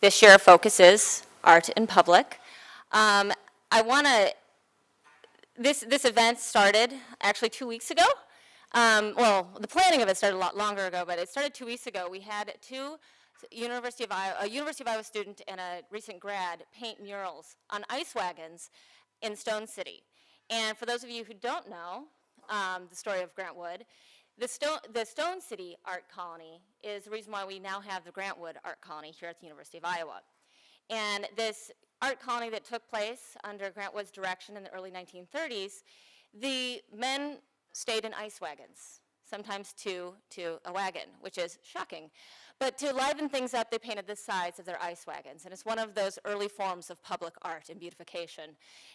This year focuses art in public. This event started actually 2 weeks ago. Well, the planning of it started a lot longer ago, but it started 2 weeks ago. We had a University of Iowa student and a recent grad paint murals on ice wagons in Stone City. And for those of you who don't know the story of Grant Wood, the Stone City Art Colony is the reason why we now have the Grant Wood Art Colony here at the University of Iowa. And this art colony that took place under Grant Wood's direction in the early 1930s, the men stayed in ice wagons, sometimes two to a wagon, which is shocking. But to liven things up, they painted the sides of their ice wagons, and it's one of those early forms of public art and beautification.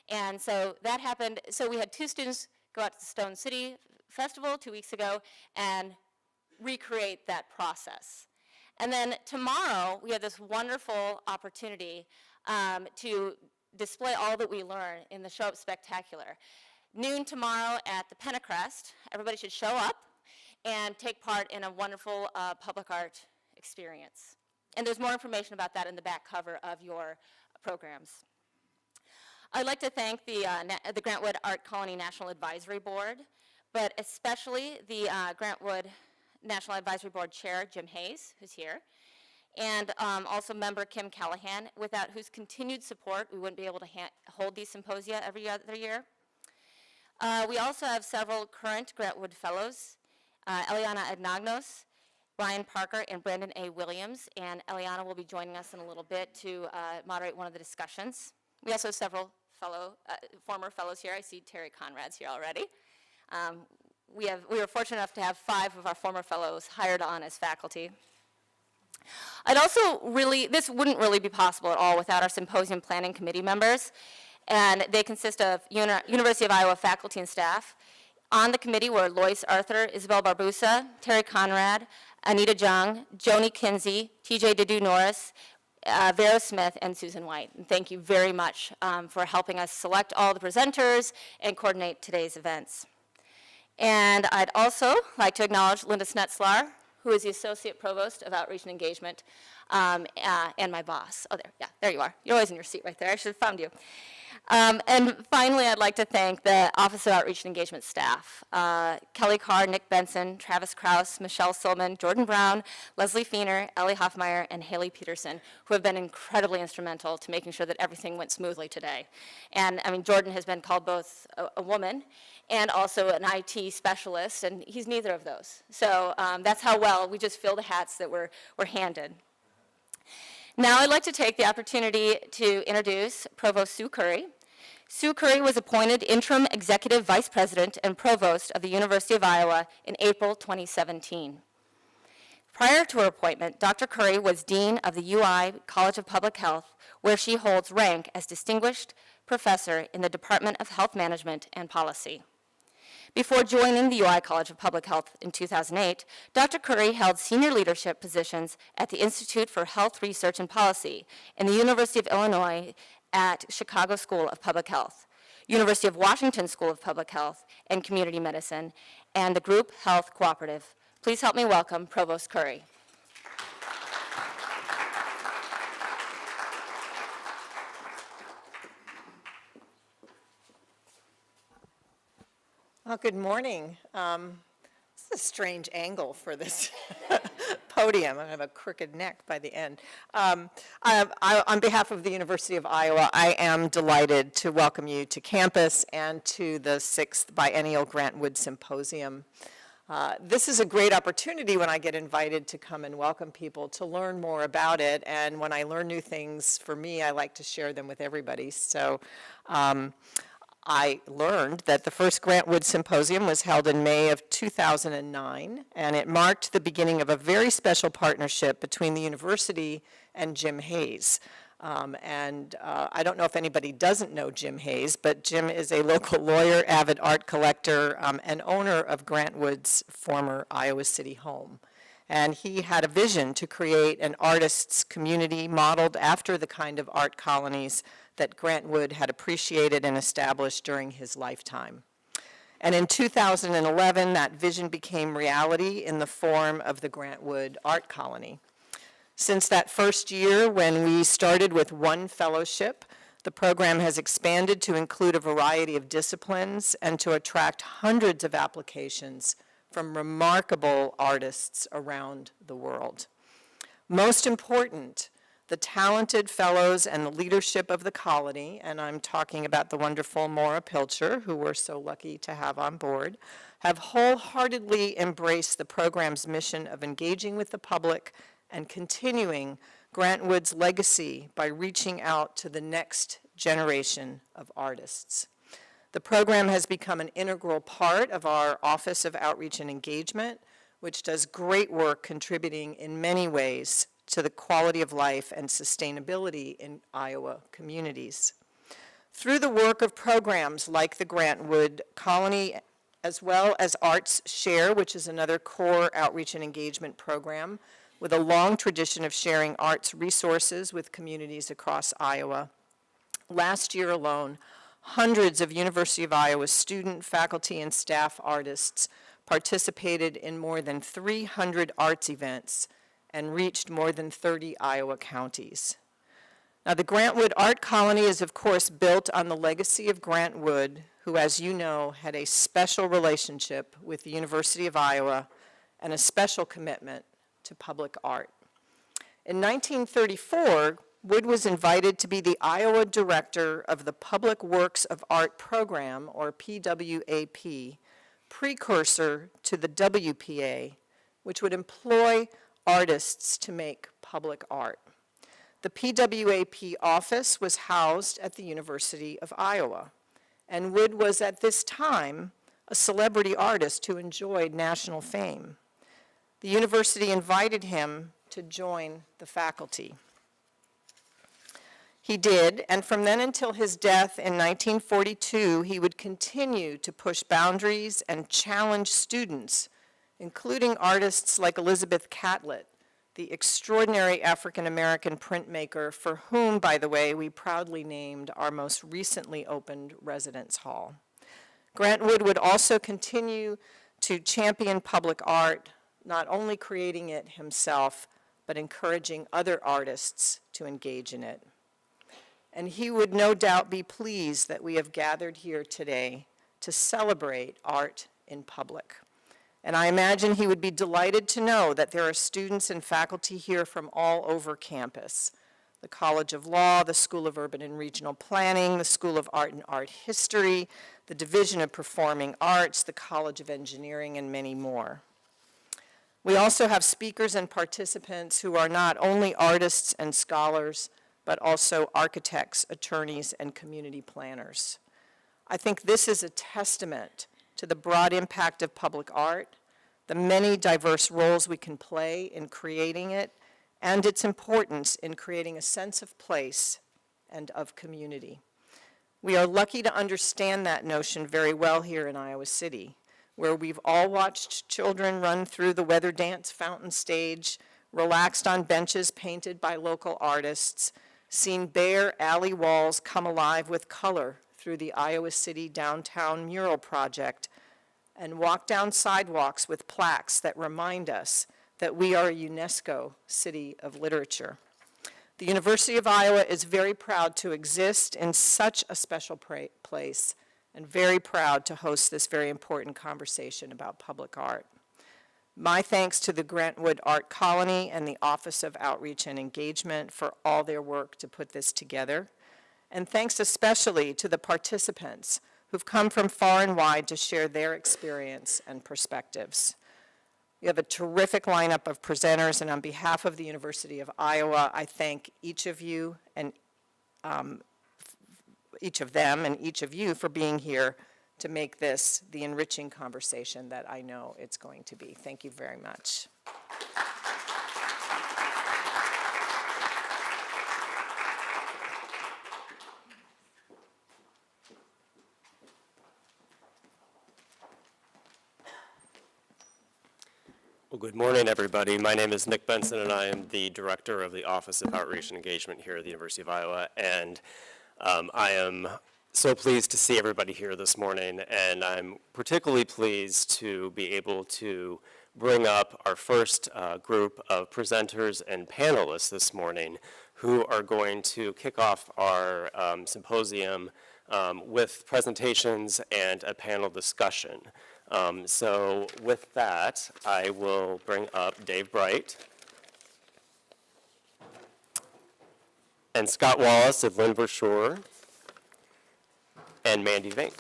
And so that happened. So we had two students go out to the Stone City Festival 2 weeks ago and recreate that process. And then tomorrow, we have this wonderful opportunity to display all that we learn in the Show Up Spectacular. Noon tomorrow at the Pentacrest, everybody should show up and take part in a wonderful public art experience. And there's more information about that in the back cover of your programs. I'd like to thank the Grant Wood Art Colony National Advisory Board, but especially the Grant Wood National Advisory Board Chair, Jim Hayes, who's here, and also member Kim Callahan, without whose continued support we wouldn't be able to hold these symposia every other year. We also have several current Grant Wood Fellows, Eliana Agnagnos, Brian Parker, and Brandon A. Williams, and Eliana will be joining us in a little bit to moderate one of the discussions. We also have several former fellows here. I see Terry Conrad's here already. We were fortunate enough to have 5 of our former fellows hired on as faculty. This wouldn't really be possible at all without our symposium planning committee members, and they consist of University of Iowa faculty and staff. On the committee were Lois Arthur, Isabel Barbusa, Terry Conrad, Anita Jung, Joni Kinsey, TJ Dedu Norris, Vera Smith, and Susan White. And thank you very much for helping us select all the presenters and coordinate today's events. And I'd also like to acknowledge Linda Snetzlar, who is the Associate Provost of Outreach and Engagement, and my boss. Oh, there you are. You're always in your seat right there. I should have found you. And finally, I'd like to thank the Office of Outreach and Engagement staff, Kelly Carr, Nick Benson, Travis Krause, Michelle Silman, Jordan Brown, Leslie Feener, Ellie Hoffmeyer, and Haley Peterson, who have been incredibly instrumental to making sure that everything went smoothly today. And I mean, Jordan has been called both a woman and also an IT specialist, and he's neither of those. So that's how well we just fill the hats that were handed. Now I'd like to take the opportunity to introduce Provost Sue Curry. Sue Curry was appointed Interim Executive Vice President and Provost of the University of Iowa in April 2017. Prior to her appointment, Dr. Curry was Dean of the UI College of Public Health, where she holds rank as Distinguished Professor in the Department of Health Management and Policy. Before joining the UI College of Public Health in 2008, Dr. Curry held senior leadership positions at the Institute for Health Research and Policy in the University of Illinois at Chicago School of Public Health, University of Washington School of Public Health and Community Medicine, and the Group Health Cooperative. Please help me welcome Provost Curry. Well, good morning. This is a strange angle for this podium. I have a crooked neck by the end. On behalf of the University of Iowa, I am delighted to welcome you to campus and to the 6th Biennial Grant Wood Symposium. This is a great opportunity when I get invited to come and welcome people to learn more about it, and when I learn new things, for me, I like to share them with everybody. So I learned that the first Grant Wood Symposium was held in May of 2009, and it marked the beginning of a very special partnership between the university and Jim Hayes. I don't know if anybody doesn't know Jim Hayes, but Jim is a local lawyer, avid art collector, and owner of Grant Wood's former Iowa City home. And he had a vision to create an artist's community modeled after the kind of art colonies that Grant Wood had appreciated and established during his lifetime. And in 2011, that vision became reality in the form of the Grant Wood Art Colony. Since that first year, when we started with one fellowship, the program has expanded to include a variety of disciplines and to attract hundreds of applications from remarkable artists around the world. Most important, the talented fellows and the leadership of the colony, and I'm talking about the wonderful Maura Pilcher, who we're so lucky to have on board, have wholeheartedly embraced the program's mission of engaging with the public and continuing Grant Wood's legacy by reaching out to the next generation of artists. The program has become an integral part of our Office of Outreach and Engagement, which does great work contributing in many ways to the quality of life and sustainability in Iowa communities. Through the work of programs like the Grant Wood Colony, as well as Arts Share, which is another core outreach and engagement program with a long tradition of sharing arts resources with communities across Iowa. Last year alone, hundreds of University of Iowa student, faculty, and staff artists participated in more than 300 arts events and reached more than 30 Iowa counties. Now, the Grant Wood Art Colony is, of course, built on the legacy of Grant Wood, who, as you know, had a special relationship with the University of Iowa and a special commitment to public art. In 1934, Wood was invited to be the Iowa director of the Public Works of Art Program, or PWAP, precursor to the WPA, which would employ artists to make public art. The PWAP office was housed at the University of Iowa, and Wood was at this time a celebrity artist who enjoyed national fame. The university invited him to join the faculty. He did, and from then until his death in 1942, he would continue to push boundaries and challenge students, including artists like Elizabeth Catlett, the extraordinary African-American printmaker for whom, by the way, we proudly named our most recently opened residence hall. Grant Wood would also continue to champion public art, not only creating it himself, but encouraging other artists to engage in it. And he would no doubt be pleased that we have gathered here today to celebrate art in public. And I imagine he would be delighted to know that there are students and faculty here from all over campus. The College of Law, the School of Urban and Regional Planning, the School of Art and Art History, the Division of Performing Arts, the College of Engineering, and many more. We also have speakers and participants who are not only artists and scholars, but also architects, attorneys, and community planners. I think this is a testament to the broad impact of public art, the many diverse roles we can play in creating it, and its importance in creating a sense of place and of community. We are lucky to understand that notion very well here in Iowa City, where we've all watched children run through the weather dance fountain stage, relaxed on benches painted by local artists, seen bare alley walls come alive with color through the Iowa City Downtown Mural Project, and walk down sidewalks with plaques that remind us that we are a UNESCO City of Literature. The University of Iowa is very proud to exist in such a special place and very proud to host this very important conversation about public art. My thanks to the Grant Wood Art Colony and the Office of Outreach and Engagement for all their work to put this together. And thanks especially to the participants who've come from far and wide to share their experience and perspectives. We have a terrific lineup of presenters, and on behalf of the University of Iowa, I thank each of you and each of them and each of you for being here to make this the enriching conversation that I know it's going to be. Thank you very much. Well, good morning, everybody. My name is Nick Benson, and I am the Director of the Office of Outreach and Engagement here at the University of Iowa. And I am so pleased to see everybody here this morning, and I'm particularly pleased to be able to bring up our first group of presenters and panelists this morning who are going to kick off our symposium with presentations and a panel discussion. So with that, I will bring up Dave Bright and Scott Wallace of Lynn, Verschoor, and Mandy Vink.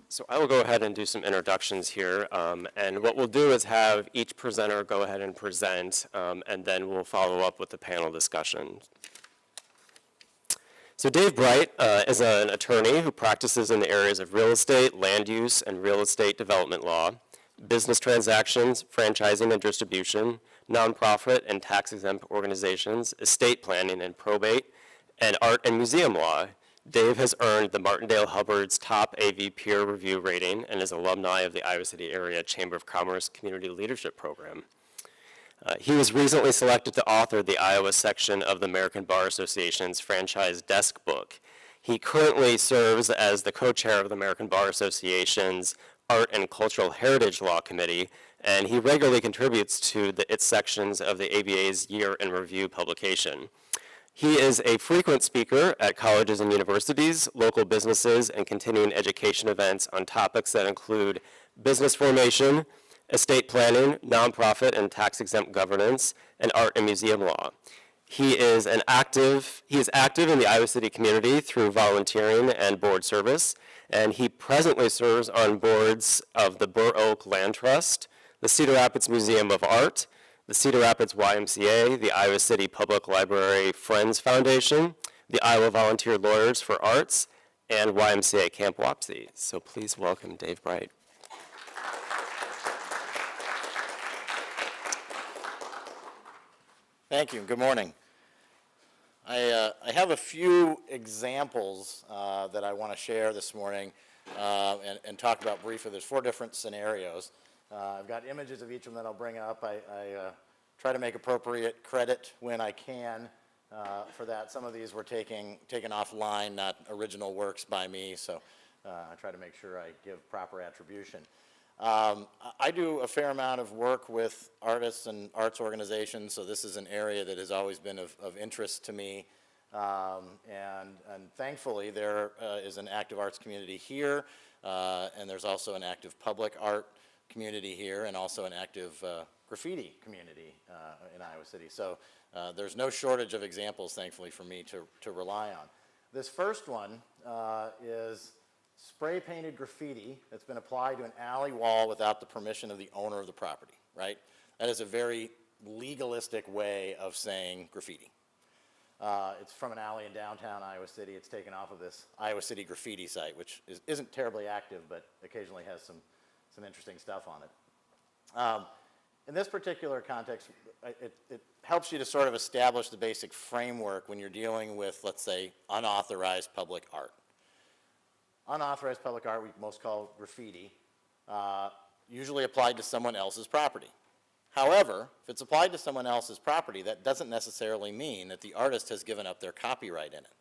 So I will go ahead and do some introductions here, and what we'll do is have each presenter go ahead and present, and then we'll follow up with the panel discussion. So Dave Bright is an attorney who practices in the areas of real estate, land use, and real estate development law, business transactions, franchising and distribution, nonprofit and tax-exempt organizations, estate planning and probate, and art and museum law. Dave has earned the Martindale Hubbard's top AV peer review rating and is alumni of the Iowa City Area Chamber of Commerce Community Leadership Program. He was recently selected to author the Iowa section of the American Bar Association's Franchise Desk Book. He currently serves as the co-chair of the American Bar Association's Art and Cultural Heritage Law Committee, and he regularly contributes to its sections of the ABA's Year in Review publication. He is a frequent speaker at colleges and universities, local businesses, and continuing education events on topics that include business formation, estate planning, nonprofit and tax-exempt governance, and art and museum law. He is active in the Iowa City community through volunteering and board service, and he presently serves on boards of the Burr Oak Land Trust, the Cedar Rapids Museum of Art, the Cedar Rapids YMCA, the Iowa City Public Library Friends Foundation, the Iowa Volunteer Lawyers for Arts, and YMCA Camp Wapsie. So please welcome Dave Bright. Thank you. Good morning. I have a few examples that I want to share this morning and talk about briefly. There's 4 different scenarios. I've got images of each of them that I'll bring up. I try to make appropriate credit when I can for that. Some of these were taken offline, not original works by me, so I try to make sure I give proper attribution. I do a fair amount of work with artists and arts organizations, so this is an area that has always been of interest to me. And thankfully, there is an active arts community here, and there's also an active public art community here, and also an active graffiti community in Iowa City. So there's no shortage of examples, thankfully, for me to rely on. This first one is spray painted graffiti that's been applied to an alley wall without the permission of the owner of the property, right? That is a very legalistic way of saying graffiti. It's from an alley in downtown Iowa City. It's taken off of this Iowa City graffiti site, which isn't terribly active, but occasionally has some interesting stuff on it. In this particular context, it helps you to sort of establish the basic framework when you're dealing with, let's say, unauthorized public art. Unauthorized public art, we most call graffiti, usually applied to someone else's property. However, if it's applied to someone else's property, that doesn't necessarily mean that the artist has given up their copyright in it.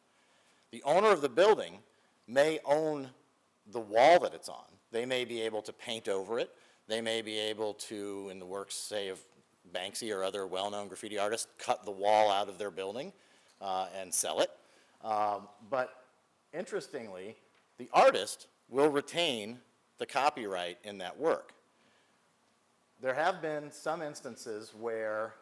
The owner of the building may own the wall that it's on. They may be able to paint over it. They may be able to, in the works, say, of Banksy or other well-known graffiti artists, cut the wall out of their building and sell it. But interestingly, the artist will retain the copyright in that work. There have been some instances where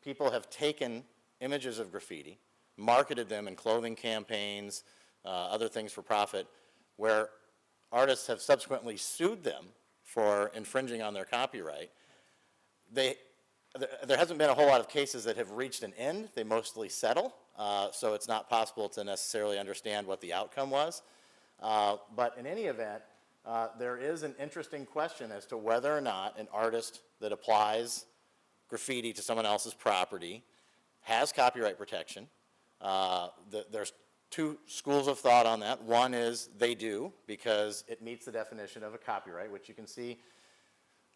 people have taken images of graffiti, marketed them in clothing campaigns, other things for profit, where artists have subsequently sued them for infringing on their copyright. There hasn't been a whole lot of cases that have reached an end. They mostly settle, so it's not possible to necessarily understand what the outcome was. But in any event, there is an interesting question as to whether or not an artist that applies graffiti to someone else's property has copyright protection. There's two schools of thought on that. One is they do, because it meets the definition of a copyright, which you can see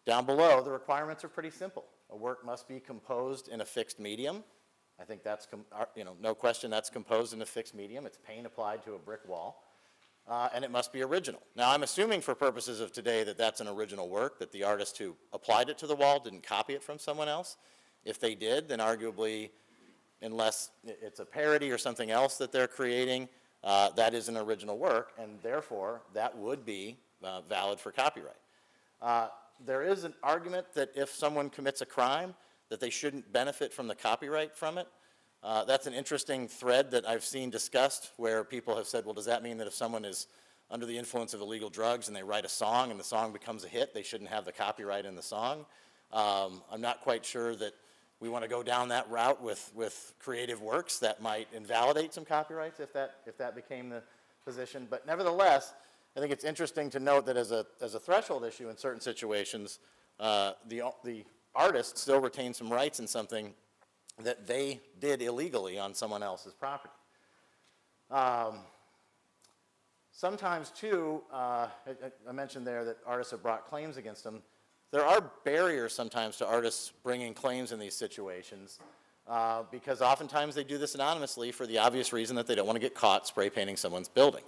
down below. The requirements are pretty simple. A work must be composed in a fixed medium. I think that's, no question, that's composed in a fixed medium. It's paint applied to a brick wall. And it must be original. Now, I'm assuming for purposes of today that that's an original work, that the artist who applied it to the wall didn't copy it from someone else. If they did, then arguably, unless it's a parody or something else that they're creating, that is an original work, and therefore, that would be valid for copyright. There is an argument that if someone commits a crime, that they shouldn't benefit from the copyright from it. That's an interesting thread that I've seen discussed, where people have said, well, does that mean that if someone is under the influence of illegal drugs and they write a song and the song becomes a hit, they shouldn't have the copyright in the song? I'm not quite sure that we want to go down that route with creative works. That might invalidate some copyrights if that became the position. But nevertheless, I think it's interesting to note that as a threshold issue in certain situations, the artist still retains some rights in something that they did illegally on someone else's property. Sometimes, too, I mentioned there that artists have brought claims against them. There are barriers sometimes to artists bringing claims in these situations, because oftentimes they do this anonymously for the obvious reason that they don't want to get caught spray painting someone's building.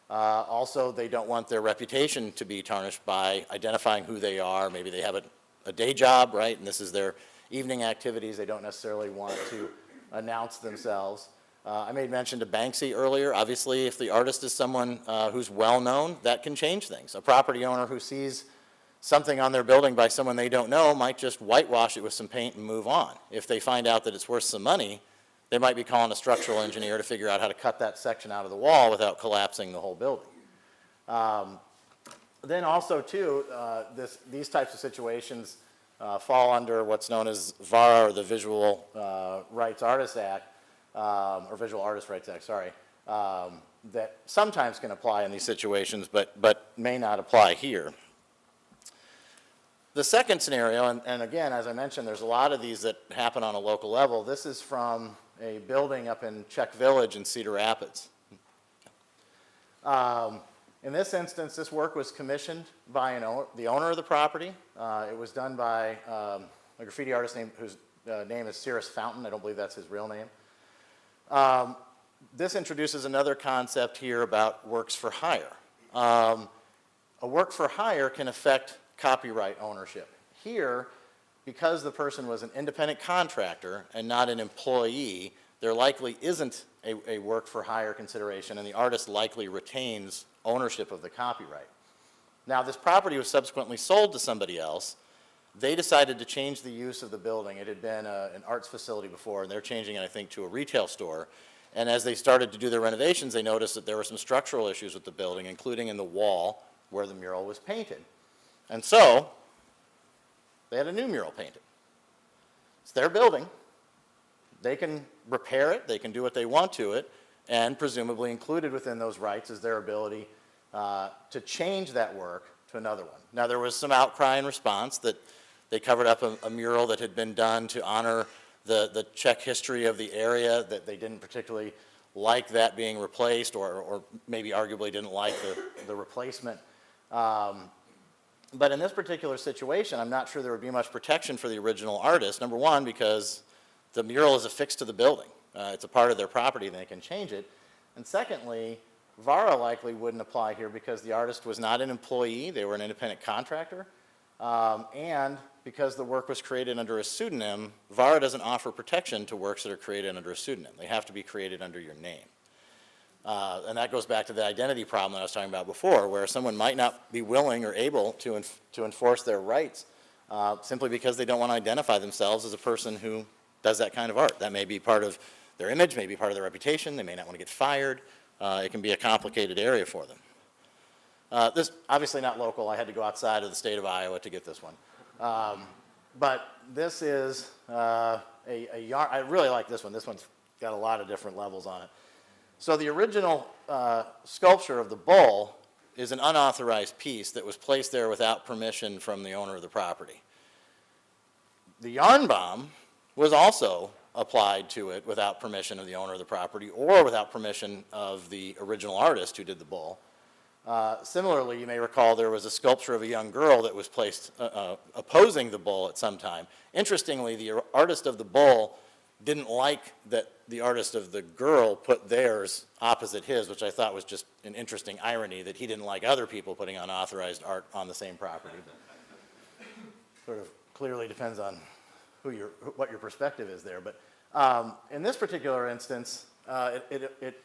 Also, they don't want their reputation to be tarnished by identifying who they are. Maybe they have a day job, right, and this is their evening activities. They don't necessarily want to announce themselves. I made mention to Banksy earlier. Obviously, if the artist is someone who's well-known, that can change things. A property owner who sees something on their building by someone they don't know might just whitewash it with some paint and move on. If they find out that it's worth some money, they might be calling a structural engineer to figure out how to cut that section out of the wall without collapsing the whole building. Then also, too, these types of situations fall under what's known as VARA, or the Visual Rights Artists Act, or Visual Artists' Rights Act, sorry, that sometimes can apply in these situations, but may not apply here. The second scenario, and again, as I mentioned, there's a lot of these that happen on a local level. This is from a building up in Czech Village in Cedar Rapids. In this instance, this work was commissioned by the owner of the property. It was done by a graffiti artist whose name is Cirrus Fountain. I don't believe that's his real name. This introduces another concept here about works for hire. A work for hire can affect copyright ownership. Here, because the person was an independent contractor and not an employee, there likely isn't a work for hire consideration, and the artist likely retains ownership of the copyright. Now, this property was subsequently sold to somebody else. They decided to change the use of the building. It had been an arts facility before, and they're changing it, I think, to a retail store. And as they started to do their renovations, they noticed that there were some structural issues with the building, including in the wall where the mural was painted. And so, they had a new mural painted. It's their building. They can repair it, they can do what they want to it, and presumably included within those rights is their ability to change that work to another one. Now, there was some outcry in response that they covered up a mural that had been done to honor the Czech history of the area, that they didn't particularly like that being replaced, or maybe arguably didn't like the replacement. But in this particular situation, I'm not sure there would be much protection for the original artist. Number one, because the mural is affixed to the building. It's a part of their property and they can change it. And secondly, VARA likely wouldn't apply here because the artist was not an employee, they were an independent contractor. And because the work was created under a pseudonym, VARA doesn't offer protection to works that are created under a pseudonym. They have to be created under your name. And that goes back to the identity problem that I was talking about before, where someone might not be willing or able to enforce their rights simply because they don't want to identify themselves as a person who does that kind of art. That may be part of their image, may be part of their reputation, they may not want to get fired. It can be a complicated area for them. This, obviously not local, I had to go outside of the state of Iowa to get this one. But this is a yarn. I really like this one. This one's got a lot of different levels on it. So the original sculpture of the bull is an unauthorized piece that was placed there without permission from the owner of the property. The yarn bomb was also applied to it without permission of the owner of the property or without permission of the original artist who did the bull. Similarly, you may recall there was a sculpture of a young girl that was placed opposing the bull at some time. Interestingly, the artist of the bull didn't like that the artist of the girl put theirs opposite his, which I thought was just an interesting irony, that he didn't like other people putting unauthorized art on the same property. But sort of clearly depends on what your perspective is there. But in this particular instance, it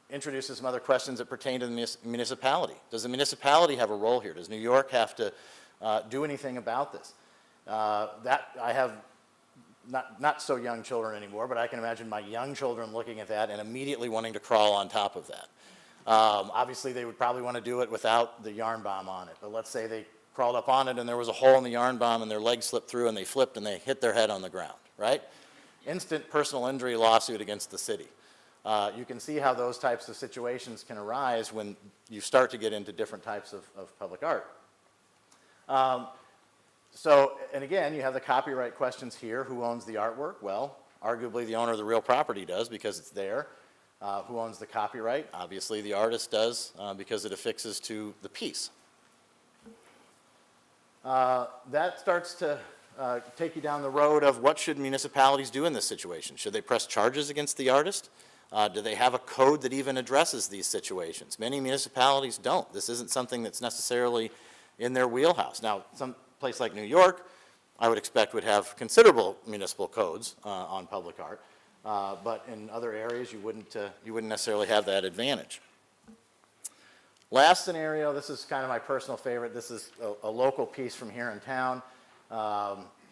introduces some other questions that pertain to the municipality. Does the municipality have a role here? Does New York have to do anything about this? That I have not so young children anymore, but I can imagine my young children looking at that and immediately wanting to crawl on top of that. Obviously, they would probably want to do it without the yarn bomb on it, but let's say they crawled up on it and there was a hole in the yarn bomb and their leg slipped through and they flipped and they hit their head on the ground, right? Instant personal injury lawsuit against the city. You can see how those types of situations can arise when you start to get into different types of public art. And again, you have the copyright questions here. Who owns the artwork? Well, arguably the owner of the real property does because it's there. Who owns the copyright? Obviously the artist does because it affixes to the piece. That starts to take you down the road of what should municipalities do in this situation? Should they press charges against the artist? Do they have a code that even addresses these situations? Many municipalities don't. This isn't something that's necessarily in their wheelhouse. Now, some place like New York, I would expect would have considerable municipal codes on public art, but in other areas you wouldn't necessarily have that advantage. Last scenario, this is kind of my personal favorite. This is a local piece from here in town.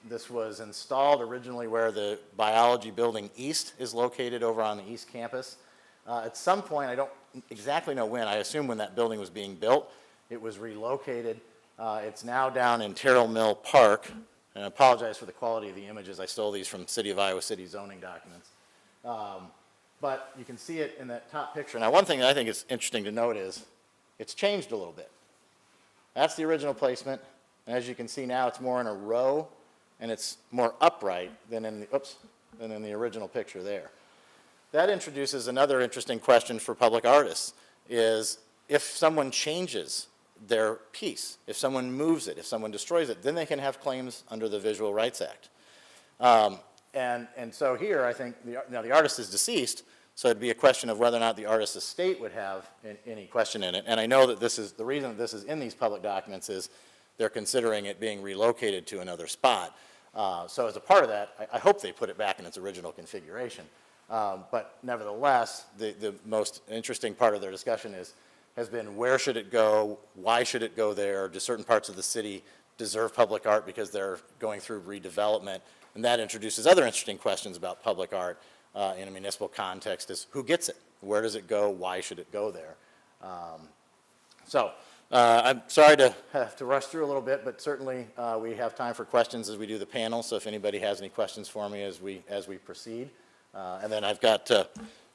This was installed originally where the biology building east is located over on the east campus. At some point, I don't exactly know when, I assume when that building was being built, it was relocated. It's now down in Terrell Mill Park, and I apologize for the quality of the images. I stole these from City of Iowa City zoning documents. But you can see it in that top picture. Now, one thing that I think is interesting to note is it's changed a little bit. That's the original placement. And as you can see now, it's more in a row, and it's more upright than in the original picture there. That introduces another interesting question for public artists, is if someone changes their piece, if someone moves it, if someone destroys it, then they can have claims under the Visual Rights Act. And so here, I think, now the artist is deceased, so it'd be a question of whether or not the artist's estate would have any question in it. And I know that this is, the reason that this is in these public documents is they're considering it being relocated to another spot. So as a part of that, I hope they put it back in its original configuration. But nevertheless, the most interesting part of their discussion has been where should it go, why should it go there, do certain parts of the city deserve public art because they're going through redevelopment, and that introduces other interesting questions about public art in a municipal context, is who gets it, where does it go, why should it go there. I'm sorry to have to rush through a little bit, but certainly we have time for questions as we do the panel, so if anybody has any questions for me as we proceed. And then I've got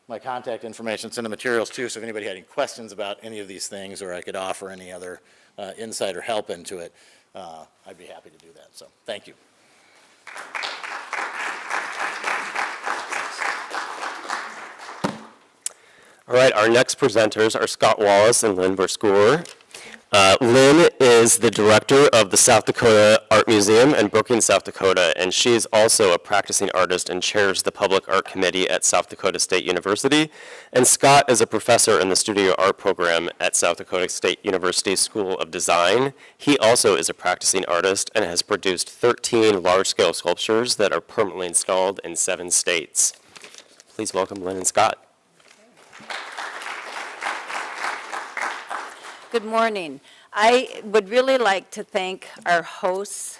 my contact information, it's in the materials too, so if anybody had any questions about any of these things or I could offer any other insight or help into it, I'd be happy to do that. So thank you. All right, our next presenters are Scott Wallace and Lynn Verschoor. Lynn is the director of the South Dakota Art Museum in Brookings, South Dakota, and she is also a practicing artist and chairs the Public Art Committee at South Dakota State University. And Scott is a professor in the Studio Art program at South Dakota State University School of Design. He also is a practicing artist and has produced 13 large-scale sculptures that are permanently installed in 7 states. Please welcome Lynn and Scott. Good morning. I would really like to thank our hosts.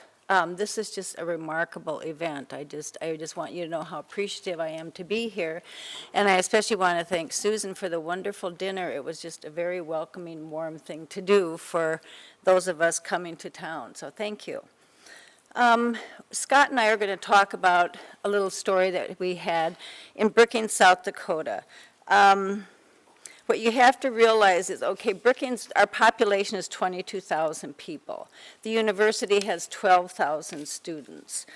This is just a remarkable event. I just want you to know how appreciative I am to be here. And I especially want to thank Susan for the wonderful dinner. It was just a very welcoming, warm thing to do for those of us coming to town. So thank you. Scott and I are going to talk about a little story that we had in Brookings, South Dakota. What you have to realize is, okay, Brookings, our population is 22,000 people. The university has 12,000 students.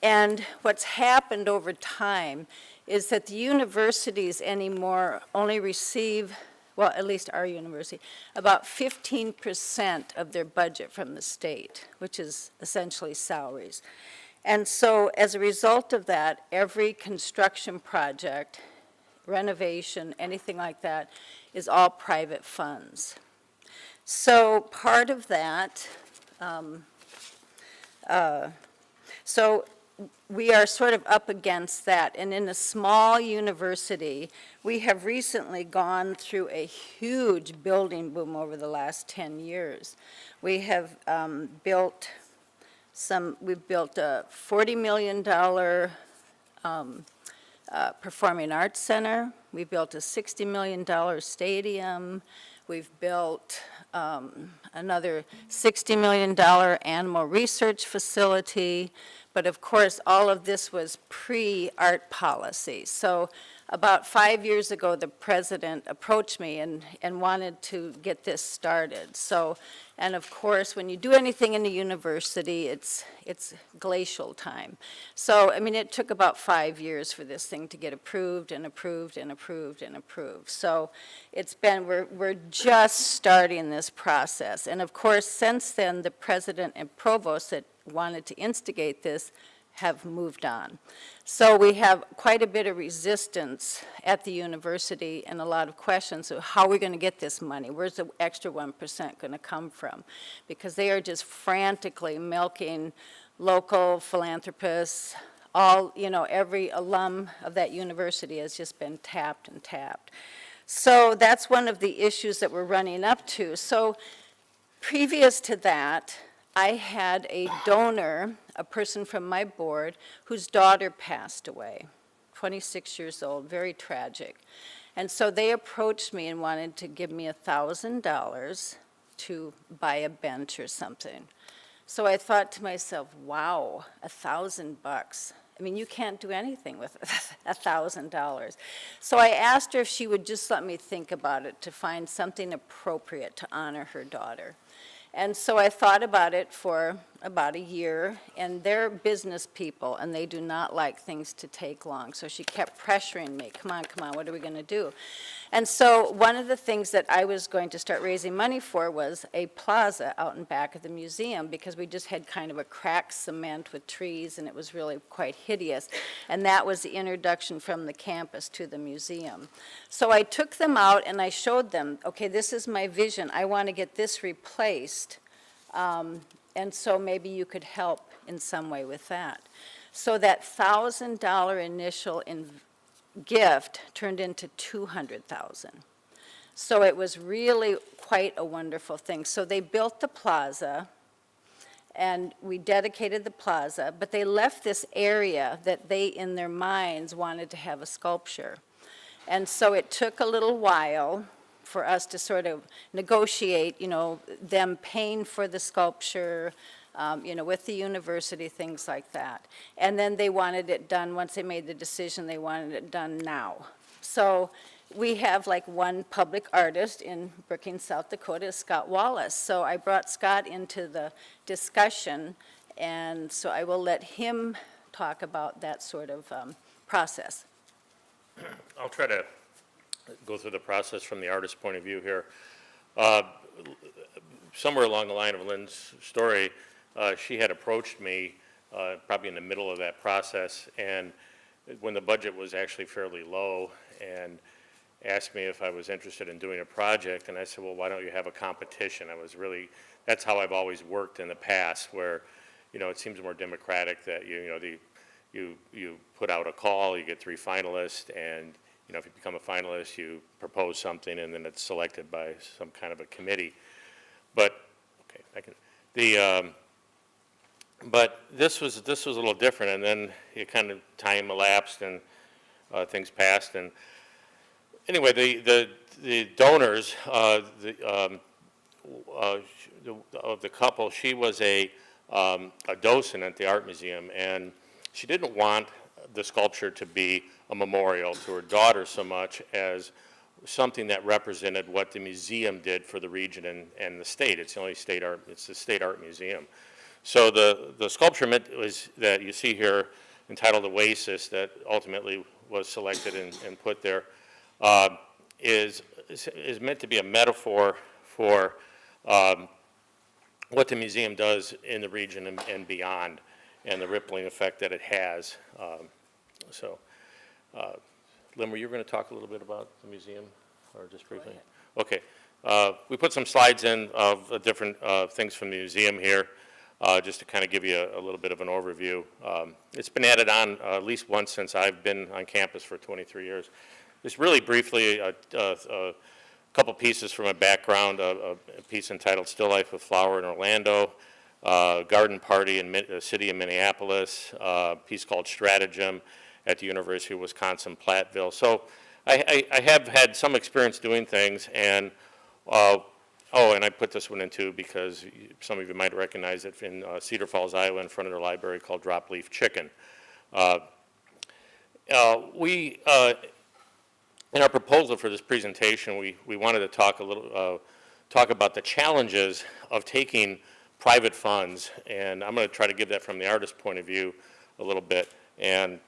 And what's happened over time is that the universities anymore only receive, well, at least our university, about 15% of their budget from the state, which is essentially salaries. And so as a result of that, every construction project, renovation, anything like that, is all private funds. So part of that, so we are sort of up against that. And in a small university, we have recently gone through a huge building boom over the last 10 years. We have we've built a $40 million Performing Arts Center. We built a $60 million stadium. We've built another $60 million animal research facility. But of course, all of this was pre-art policy. So about 5 years ago, the president approached me and wanted to get this started. So, and of course, when you do anything in a university, it's glacial time. So, I mean, it took about 5 years for this thing to get approved and approved and approved and approved. So it's been, we're just starting this process. And of course, since then, the president and provost that wanted to instigate this have moved on. So we have quite a bit of resistance at the university and a lot of questions of how we're going to get this money. Where's the extra 1% going to come from? Because they are just frantically milking local philanthropists. All, you know, every alum of that university has just been tapped and tapped. So that's one of the issues that we're running up to. So previous to that, I had a donor, a person from my board, whose daughter passed away, 26 years old, very tragic. And so they approached me and wanted to give me $1,000 to buy a bench or something. So I thought to myself, wow, $1,000. I mean, you can't do anything with $1,000. So I asked her if she would just let me think about it to find something appropriate to honor her daughter. And so I thought about it for about a year, and they're business people, and they do not like things to take long. So she kept pressuring me, come on, what are we going to do? And so one of the things that I was going to start raising money for was a plaza out in back of the museum, because we just had kind of a cracked cement with trees, and it was really quite hideous. And that was the introduction from the campus to the museum. So I took them out and I showed them, okay, this is my vision. I want to get this replaced. And so maybe you could help in some way with that. So that $1,000 initial gift turned into $200,000. So it was really quite a wonderful thing. So they built the plaza, and we dedicated the plaza, but they left this area that they, in their minds, wanted to have a sculpture. And so it took a little while for us to sort of negotiate, you know, them paying for the sculpture, you know, with the university, things like that. And then they wanted it done, once they made the decision, they wanted it done now. So we have like one public artist in Brookings, South Dakota, Scott Wallace. So I brought Scott into the discussion, and so I will let him talk about that sort of process. I'll try to go through the process from the artist's point of view here. Somewhere along the line of Lynn's story, she had approached me probably in the middle of that process, and when the budget was actually fairly low, and asked me if I was interested in doing a project, and I said, well, why don't you have a competition? That's how I've always worked in the past, where, you know, it seems more democratic that you put out a call, you get 3 finalists, and you know, if you become a finalist, you propose something, and then it's selected by some kind of a committee. But okay, but this was a little different, and then it kind of time elapsed and things passed, and anyway, the donors of the couple, she was a docent at the art museum, and she didn't want the sculpture to be a memorial to her daughter so much as something that represented what the museum did for the region and the state. It's the only state art, it's the state art museum. So the sculpture that you see here entitled Oasis that ultimately was selected and put there is meant to be a metaphor for what the museum does in the region and beyond, and the rippling effect that it has. Lynn, were you going to talk a little bit about the museum, or just briefly? Okay. We put some slides in of different things from the museum here, just to kind of give you a little bit of an overview. It's been added on at least once since I've been on campus for 23 years. Just really briefly, a couple pieces from a background, a piece entitled Still Life with Flower in Orlando, Garden Party in the city of Minneapolis, a piece called Stratagem at the University of Wisconsin-Platteville. So I have had some experience doing things, and and I put this one in too because some of you might recognize it in Cedar Falls, Iowa, in front of their library called Drop Leaf Chicken. In our proposal for this presentation, we wanted to talk about the challenges of taking private funds, and I'm going to try to give that from the artist's point of view a little bit. And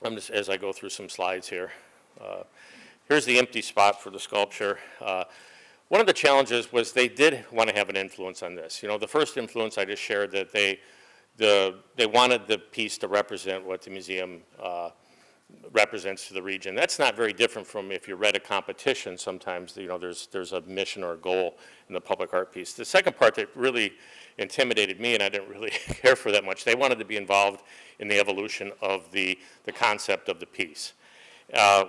I'm just, as I go through some slides here. Here's the empty spot for the sculpture. One of the challenges was they did want to have an influence on this. You know, the first influence I just shared that they wanted the piece to represent what the museum represents to the region. That's not very different from if you read a competition. Sometimes, you know, there's a mission or a goal in the public art piece. The second part that really intimidated me, and I didn't really care for that much, they wanted to be involved in the evolution of the concept of the piece,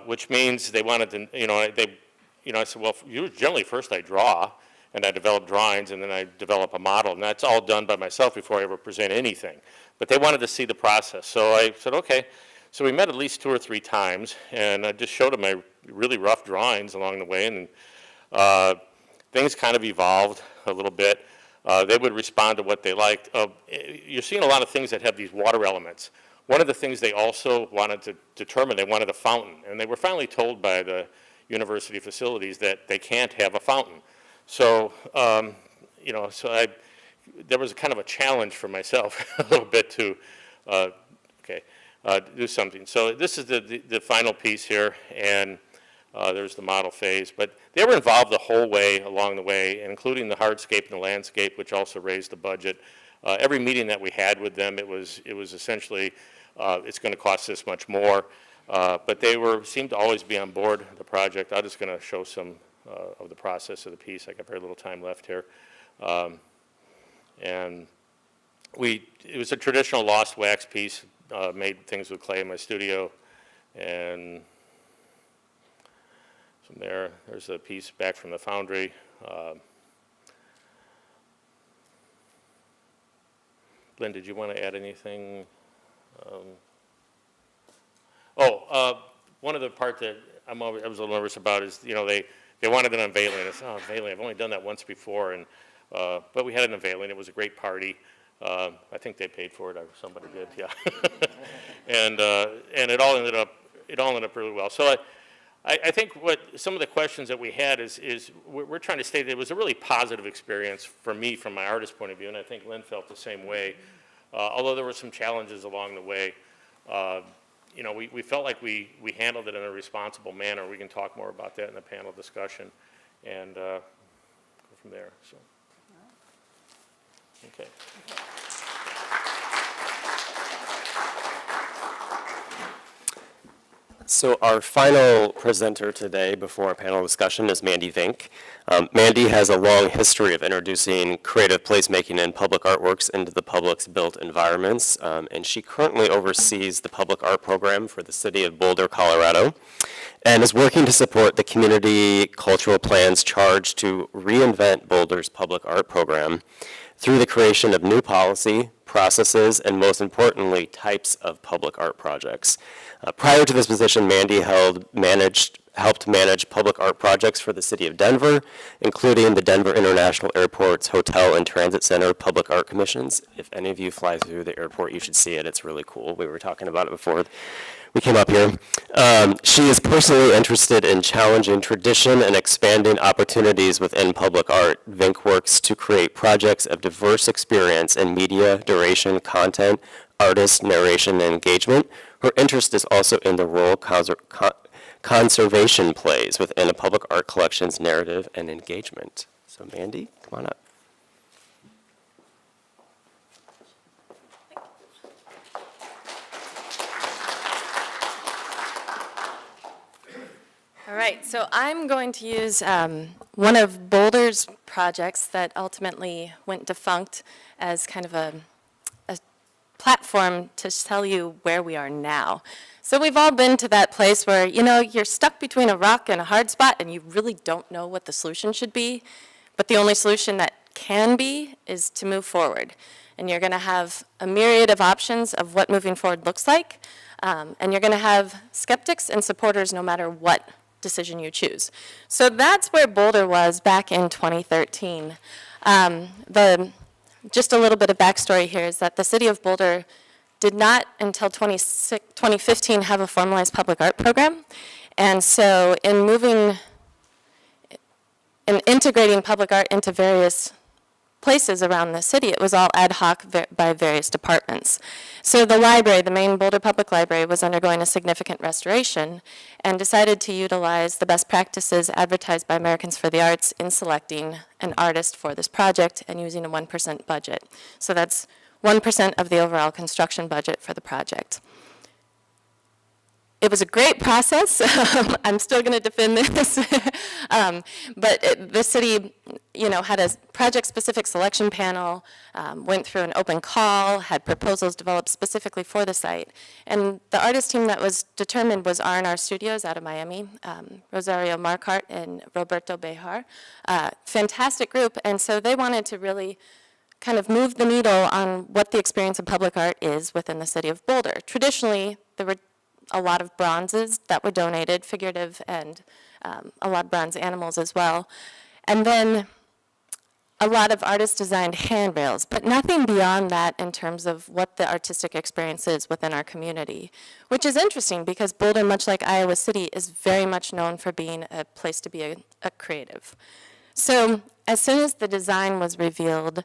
which means they wanted to, I said, well, generally first I draw, and I develop drawings, and then I develop a model, and that's all done by myself before I ever present anything. But they wanted to see the process, so I said, okay. So we met at least 2 or 3 times, and I just showed them my really rough drawings along the way, and things kind of evolved a little bit. They would respond to what they liked. You're seeing a lot of things that have these water elements. One of the things they also wanted to determine, they wanted a fountain, and they were finally told by the university facilities that they can't have a fountain. So, there was kind of a challenge for myself a little bit to, do something. So this is the final piece here, and there's the model phase. But they were involved the whole way along the way, including the hardscape and the landscape, which also raised the budget. Every meeting that we had with them, it was essentially, it's going to cost this much more. But they seemed to always be on board the project. I'm just going to show some of the process of the piece. I got very little time left here. And it was a traditional lost wax piece, made things with clay in my studio. And from there's a piece back from the foundry. Lynn, did you want to add anything? One of the part that I was a little nervous about is, they wanted an unveiling. I said, unveiling, I've only done that once before, and but we had an unveiling. It was a great party. I think they paid for it, or somebody did, yeah. and it all ended up really well. So I think what some of the questions that we had is we're trying to state that it was a really positive experience for me from my artist point of view, and I think Lynn felt the same way. Although there were some challenges along the way, we felt like we handled it in a responsible manner. We can talk more about that in the panel discussion and go from there. So, okay. So our final presenter today before our panel discussion is Mandy Vink. Mandy has a long history of introducing creative placemaking and public artworks into the public's built environments, and she currently oversees the public art program for the city of Boulder, Colorado, and is working to support the community cultural plan's charge to reinvent Boulder's public art program through the creation of new policy, processes, and most importantly, types of public art projects. Prior to this position, Mandy managed helped manage public art projects for the city of Denver, including the Denver International Airport's Hotel and Transit Center Public Art Commissions. If any of you fly through the airport, you should see it. It's really cool. We were talking about it before we came up here. She is personally interested in challenging tradition and expanding opportunities within public art. Vink works to create projects of diverse experience in media, duration, content, artist, narration, and engagement. Her interest is also in the role conservation plays within a public art collection's narrative and engagement. So Mandy, come on up. All right, so I'm going to use one of Boulder's projects that ultimately went defunct as kind of a platform to tell you where we are now. So we've all been to that place where, you know, you're stuck between a rock and a hard spot and you really don't know what the solution should be, but the only solution that can be is to move forward. And you're going to have a myriad of options of what moving forward looks like, and you're going to have skeptics and supporters no matter what decision you choose. So that's where Boulder was back in 2013. Just a little bit of backstory here is that the city of Boulder did not until 2015 have a formalized public art program. And so in integrating public art into various places around the city, it was all ad hoc by various departments. So the library, the main Boulder Public Library, was undergoing a significant restoration and decided to utilize the best practices advertised by Americans for the Arts in selecting an artist for this project and using a 1% budget. So that's 1% of the overall construction budget for the project. It was a great process. I'm still going to defend this. But the city, you know, had a project-specific selection panel, went through an open call, had proposals developed specifically for the site. And the artist team that was determined was R&R Studios out of Miami, Rosario Marquardt and Roberto Bejar. Fantastic group. And so they wanted to really kind of move the needle on what the experience of public art is within the city of Boulder. Traditionally, there were a lot of bronzes that were donated, figurative and a lot of bronze animals as well. And then a lot of artist-designed handrails, but nothing beyond that in terms of what the artistic experience is within our community, which is interesting because Boulder, much like Iowa City, is very much known for being a place to be a creative. So as soon as the design was revealed,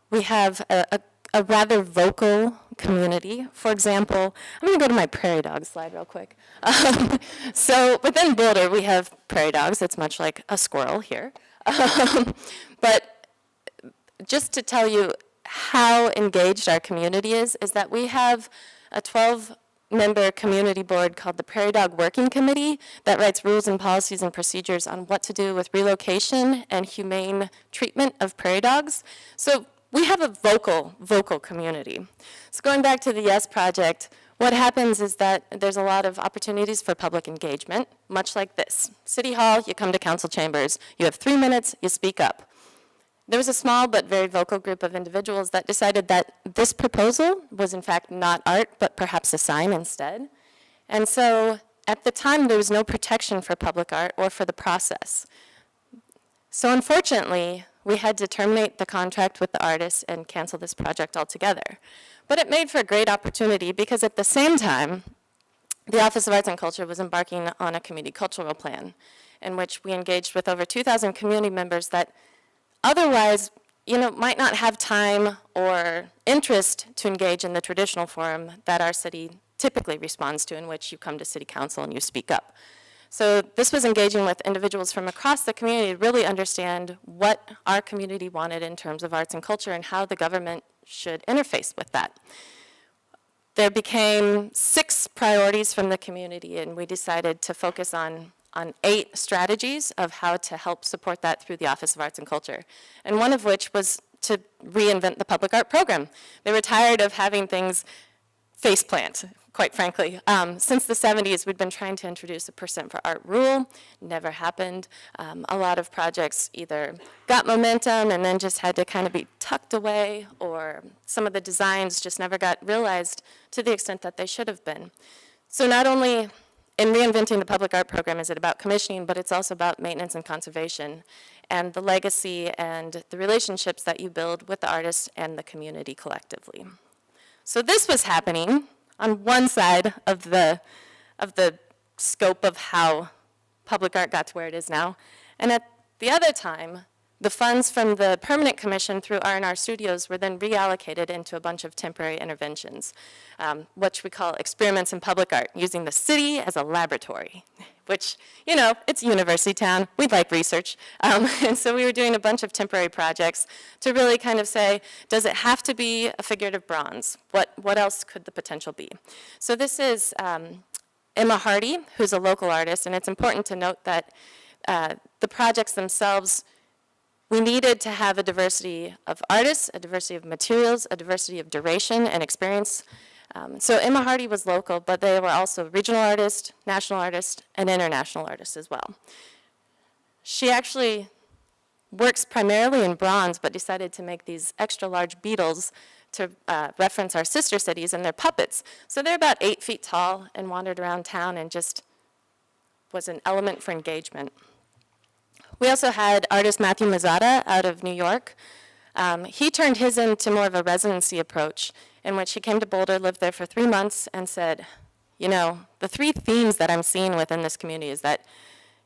we have a rather vocal community. For example, I'm going to go to my prairie dog slide real quick. So within Boulder, we have prairie dogs. It's much like a squirrel here. But just to tell you how engaged our community is that we have a 12-member community board called the Prairie Dog Working Committee that writes rules and policies and procedures on what to do with relocation and humane treatment of prairie dogs. So we have a vocal community. So going back to the YES project, what happens is that there's a lot of opportunities for public engagement, much like this. City Hall, you come to council chambers, you have 3 minutes, you speak up. There was a small but very vocal group of individuals that decided that this proposal was in fact not art, but perhaps a sign instead. And so at the time, there was no protection for public art or for the process. So unfortunately, we had to terminate the contract with the artist and cancel this project altogether. But it made for a great opportunity because at the same time, the Office of Arts and Culture was embarking on a community cultural plan in which we engaged with over 2,000 community members that otherwise, you know, might not have time or interest to engage in the traditional forum that our city typically responds to, in which you come to city council and you speak up. So this was engaging with individuals from across the community to really understand what our community wanted in terms of arts and culture and how the government should interface with that. There became 6 priorities from the community, and we decided to focus on 8 strategies of how to help support that through the Office of Arts and Culture, and one of which was to reinvent the public art program. They were tired of having things faceplant, quite frankly. Since the 70s, we've been trying to introduce a % for art rule. Never happened. A lot of projects either got momentum and then just had to kind of be tucked away, or some of the designs just never got realized to the extent that they should have been. So not only in reinventing the public art program, is it about commissioning, but it's also about maintenance and conservation, and the legacy and the relationships that you build with the artists and the community collectively. So this was happening on one side of the scope of how public art got to where it is now. And at the other time, the funds from the permanent commission through R&R Studios were then reallocated into a bunch of temporary interventions, which we call experiments in public art, using the city as a laboratory, which, you know, it's a university town, we like research. And so we were doing a bunch of temporary projects to really kind of say, does it have to be a figurative bronze? What else could the potential be? So this is Emma Hardy, who's a local artist, and it's important to note that the projects themselves, we needed to have a diversity of artists, a diversity of materials, a diversity of duration and experience. So Emma Hardy was local, but they were also regional artists, national artists, and international artists as well. She actually works primarily in bronze, but decided to make these extra large beetles to reference our sister cities and their puppets. So they're about 8 feet tall and wandered around town and just was an element for engagement. We also had artist Matthew Mazzata out of New York. He turned his into more of a residency approach, in which he came to Boulder, lived there for 3 months, and said, you know, the 3 themes that I'm seeing within this community is that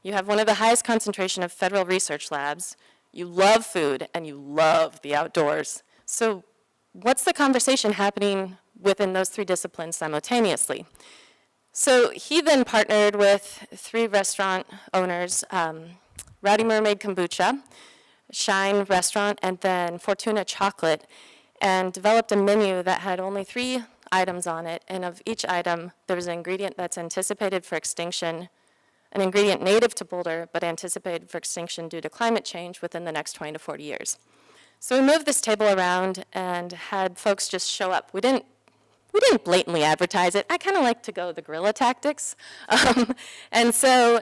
you have one of the highest concentration of federal research labs, you love food, and you love the outdoors. So what's the conversation happening within those 3 disciplines simultaneously? So he then partnered with 3 restaurant owners, Rowdy Mermaid Kombucha, Shine Restaurant, and then Fortuna Chocolate, and developed a menu that had only 3 items on it, and of each item, there was an ingredient that's anticipated for extinction, an ingredient native to Boulder, but anticipated for extinction due to climate change within the next 20 to 40 years. So we moved this table around and had folks just show up. We didn't blatantly advertise it. I kind of like to go the guerrilla tactics. And so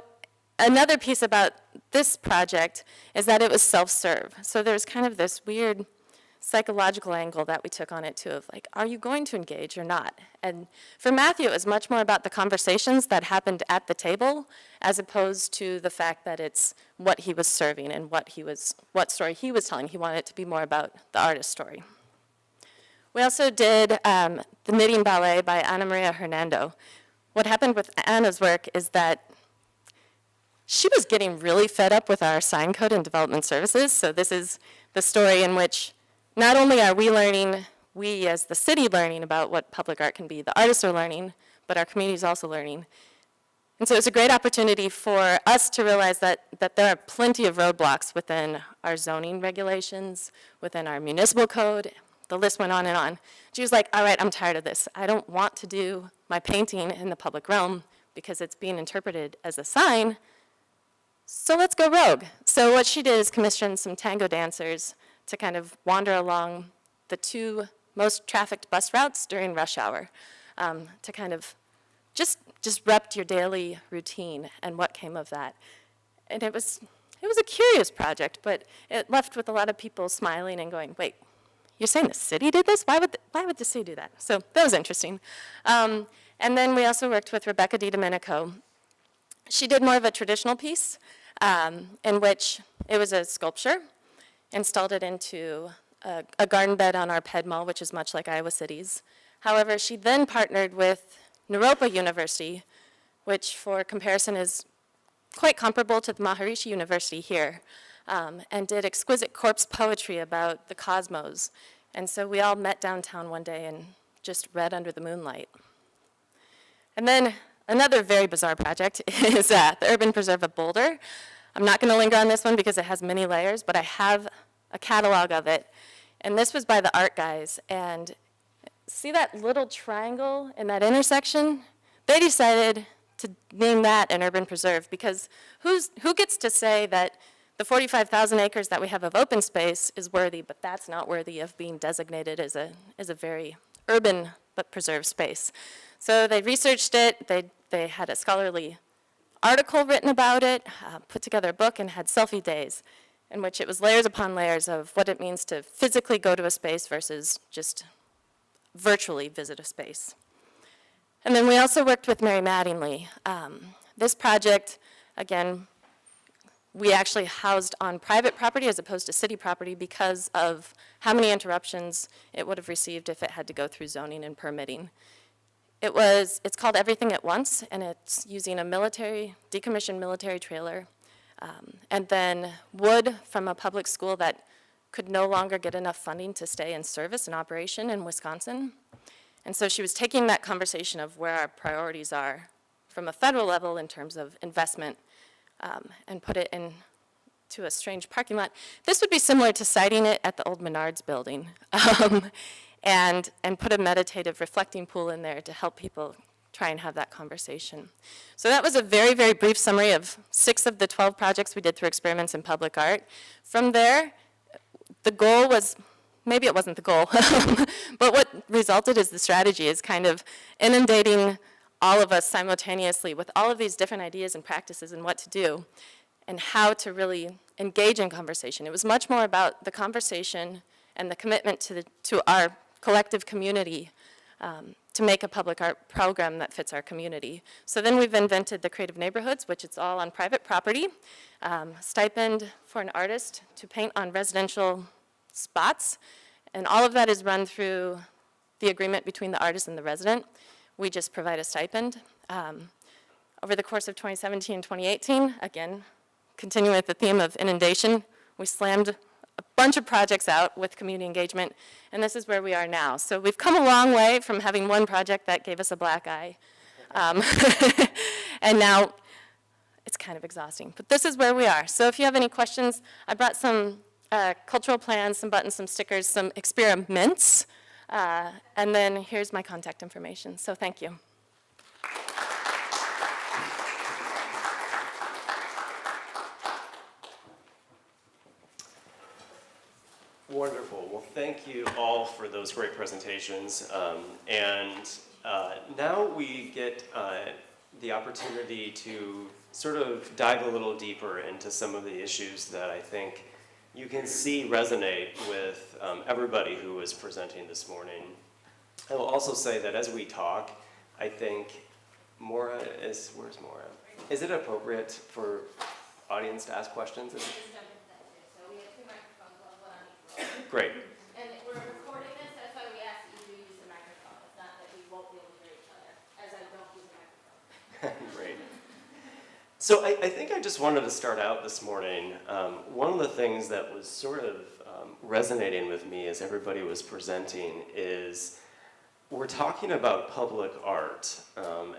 another piece about this project is that it was self-serve. So there's kind of this weird psychological angle that we took on it too, of like, are you going to engage or not? And for Matthew, it was much more about the conversations that happened at the table, as opposed to the fact that it's what he was serving and what story he was telling. He wanted it to be more about the artist's story. We also did the Knitting Ballet by Ana Maria Hernando. What happened with Anna's work is that she was getting really fed up with our sign code and development services. So this is the story in which not only are we learning, we as the city learning about what public art can be, the artists are learning, but our community is also learning. And so it's a great opportunity for us to realize that there are plenty of roadblocks within our zoning regulations, within our municipal code. The list went on and on. She was like, all right, I'm tired of this. I don't want to do my painting in the public realm because it's being interpreted as a sign. So let's go rogue. So what she did is commission some tango dancers to kind of wander along the 2 most trafficked bus routes during rush hour, to kind of just disrupt your daily routine and what came of that. And it was a curious project, but it left with a lot of people smiling and going, wait, you're saying the city did this? Why would the city do that? So that was interesting. And then we also worked with Rebecca DiDomenico. She did more of a traditional piece, in which it was a sculpture, installed it into a garden bed on our Ped Mall, which is much like Iowa City's. However, she then partnered with Naropa University, which for comparison is quite comparable to the Maharishi University here, and did exquisite corpse poetry about the cosmos. And so we all met downtown one day and just read under the moonlight. And then another very bizarre project is the Urban Preserve of Boulder. I'm not going to linger on this one because it has many layers, but I have a catalog of it. And this was by the art guys. And see that little triangle in that intersection? They decided to name that an urban preserve because who gets to say that the 45,000 acres that we have of open space is worthy, but that's not worthy of being designated as a very urban but preserved space. So they researched it. They had a scholarly article written about it, put together a book, and had selfie days in which it was layers upon layers of what it means to physically go to a space versus just virtually visit a space. And then we also worked with Mary Mattingly. This project, again, we actually housed on private property as opposed to city property because of how many interruptions it would have received if it had to go through zoning and permitting. It's called Everything at Once, and it's using a decommissioned military trailer, and then wood from a public school that could no longer get enough funding to stay in service and operation in Wisconsin. And so she was taking that conversation of where our priorities are from a federal level in terms of investment, and put it into a strange parking lot. This would be similar to siting it at the old Menards building, and put a meditative reflecting pool in there to help people try and have that conversation. So that was a very, very brief summary of 6 of the 12 projects we did through experiments in public art. From there, the goal was, maybe it wasn't the goal, but what resulted is the strategy is kind of inundating all of us simultaneously with all of these different ideas and practices and what to do and how to really engage in conversation. It was much more about the conversation and the commitment to our collective community to make a public art program that fits our community. So then we've invented the Creative Neighborhoods, which it's all on private property, stipend for an artist to paint on residential spots, and all of that is run through the agreement between the artist and the resident. We just provide a stipend. Over the course of 2017 and 2018, again, continuing with the theme of inundation, we slammed a bunch of projects out with community engagement, and this is where we are now. So we've come a long way from having one project that gave us a black eye, and now it's kind of exhausting. But this is where we are. So if you have any questions, I brought some cultural plans, some buttons, some stickers, some experiments, and then here's my contact information. So thank you. Wonderful. Well, thank you all for those great presentations. Now we get the opportunity to sort of dive a little deeper into some of the issues that I think you can see resonate with everybody who was presenting this morning. I will also say that as we talk, I think where's Maura? Is it appropriate for audience to ask questions? Great. And we're recording this, that's why we ask that you do use the microphone. It's not that we won't be able to hear each other, as I don't use the microphone. Great. So I think I just wanted to start out this morning. One of the things that was sort of resonating with me as everybody was presenting is we're talking about public art,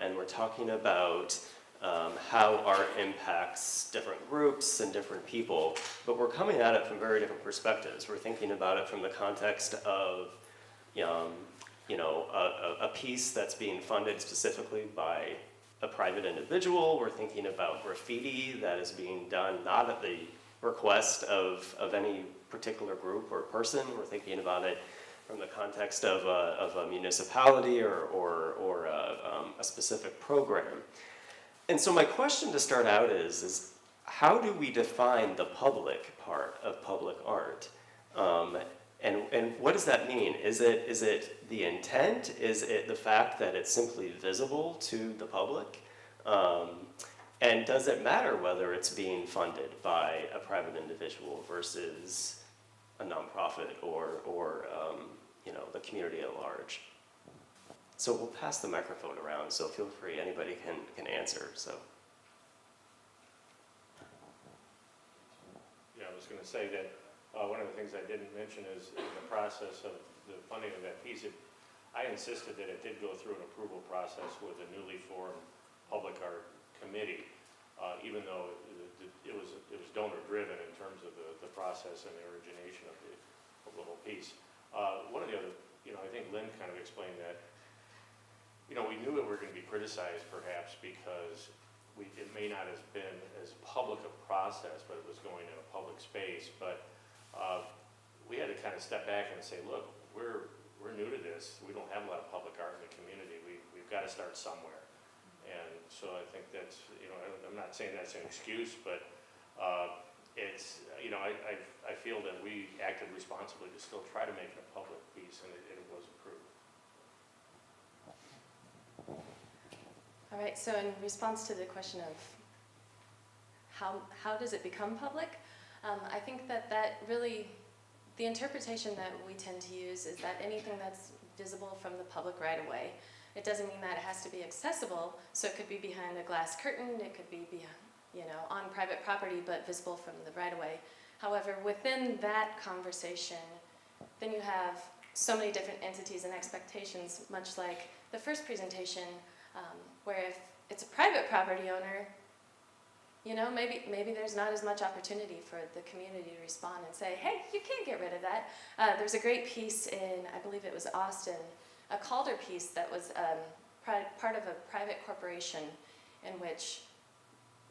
and we're talking about how art impacts different groups and different people, but we're coming at it from very different perspectives. We're thinking about it from the context of, a piece that's being funded specifically by a private individual. We're thinking about graffiti that is being done not at the request of any particular group or person. We're thinking about it from the context of a municipality or a specific program. And so my question to start out is how do we define the public part of public art? And what does that mean? Is it the intent? Is it the fact that it's simply visible to the public? And does it matter whether it's being funded by a private individual versus a nonprofit or the community at large? So we'll pass the microphone around, so feel free, anybody can answer, so. Yeah, I was going to say that one of the things I didn't mention is in the process of the funding of that piece, I insisted that it did go through an approval process with a newly formed public art committee, even though it was donor-driven in terms of the process and the origination of the whole piece. One of the other, I think Lynn kind of explained that, we knew that we were going to be criticized perhaps because it may not have been as public a process, but it was going in a public space. But we had to kind of step back and say, look, we're new to this. We don't have a lot of public art in the community. We've got to start somewhere. And so I think that's, I'm not saying that's an excuse, but it's, I feel that we acted responsibly to still try to make it a public piece, and it was approved. All right, so in response to the question of how does it become public, I think that really, the interpretation that we tend to use is that anything that's visible from the public right away. It doesn't mean that it has to be accessible, so it could be behind a glass curtain, it could be on private property, but visible from the right of way. However, within that conversation, then you have so many different entities and expectations, much like the first presentation, where if it's a private property owner, maybe there's not as much opportunity for the community to respond and say, hey, you can't get rid of that. There's a great piece in, I believe it was Austin, a Calder piece that was part of a private corporation in which,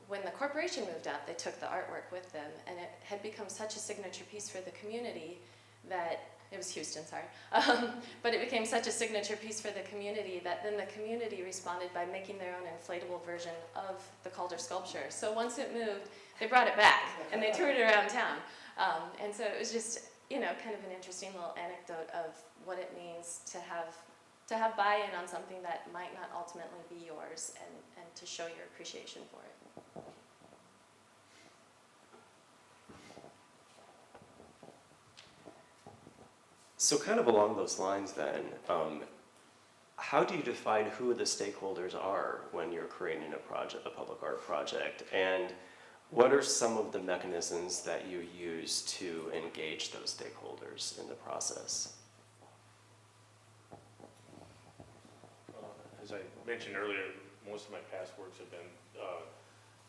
when the corporation moved out, they took the artwork with them, and it had become such a signature piece for the community that, it was Houston, sorry, but it became such a signature piece for the community that then the community responded by making their own inflatable version of the Calder sculpture. So once it moved, they brought it back, and they toured it around town. And so it was just, kind of an interesting little anecdote of what it means to have buy-in on something that might not ultimately be yours, and to show your appreciation for it. So kind of along those lines then, how do you define who the stakeholders are when you're creating a public art project? And what are some of the mechanisms that you use to engage those stakeholders in the process? As I mentioned earlier, most of my past works have been